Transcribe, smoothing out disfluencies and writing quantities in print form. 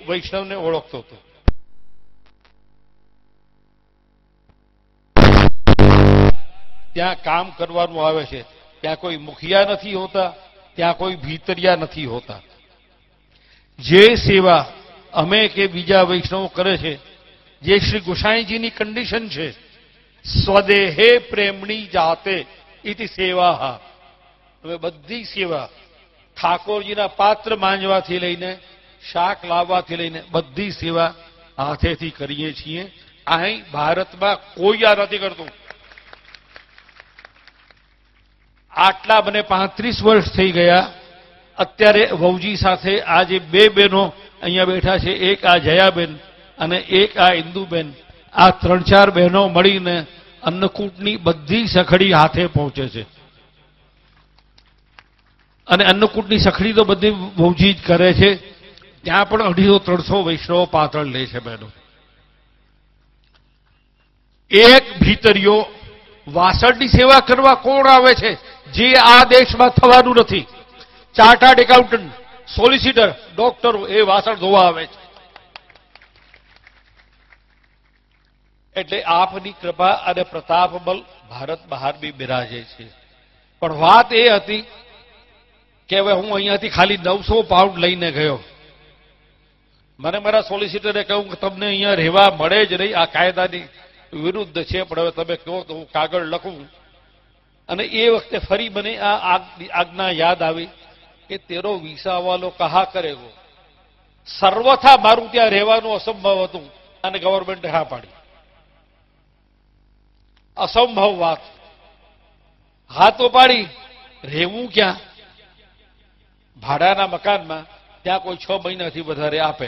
વૈષ્ણવને ઓળખતો હતો. ત્યાં કામ કરવાનું આવે છે, ત્યાં કોઈ મુખિયા નથી હોતા, ત્યાં કોઈ ભીતરિયા નથી હોતા. જે સેવા અમે કે બીજા વૈષ્ણવો કરે છે, જે શ્રી ગોસાઈજીની કન્ડિશન છે, સ્વદેહે પ્રેમણી જાતે ઇતિ સેવા. હવે બધી સેવા ઠાકોરજીના પાત્ર માંજવાથી લઈને શાક લાવવાથી લઈને બધી સેવા હાથેથી કરીએ છીએ. અહીં ભારતમાં કોઈ આ નથી કરતું. આટલા મને 35 વર્ષ થઈ ગયા. અત્યારે વહુજી સાથે આ જે બે બહેનો અહીંયા બેઠા છે, એક આ જયાબેન અને એક આ ઇન્દુબેન, આ 3-4 બહેનો મળીને અન્નકૂટની બધી સખડી હાથે પહોંચે છે. અને અન્નકૂટની સખડી તો બધી વહુજી જ કરે છે. ત્યાં પણ 250-300 વૈષ્ણવો પાતળ લે છે બહેનો. એક ભીતરીઓ વાસણની સેવા કરવા કોણ આવે છે? જે આ દેશમાં થવાનું નથી. ચાર્ટર્ડ એકાઉન્ટન્ટ, સોલિસિટર, ડોક્ટરો એ વાસણ ધોવા આવે છે. એટલે આપની કૃપા અને પ્રતાપ બલ ભારત બહાર બી બિરાજે છે. પણ વાત એ હતી કે હવે હું અહીંયાથી ખાલી 900 પાઉન્ડ લઈને ગયો. મને મારા સોલિસિટરે કહ્યું કે તમને અહીંયા રહેવા મળે જ નહીં, આ કાયદાની વિરુદ્ધ છે, પણ હવે તમે કહો તો હું કાગળ લખું. અને એ વખતે ફરી મને આ આજ્ઞા યાદ આવી કે તેરો વિસા વાલો કહા કરેગો. સર્વથા મારું ત્યાં રહેવાનું અસંભવ હતું અને ગવર્મેન્ટે હા પાડી. અસંભવ વાત. હા તો પાડી, રહેવું ક્યાં? ભાડાના મકાનમાં, ત્યાં કોઈ 6 મહિનાથી વધારે આપે.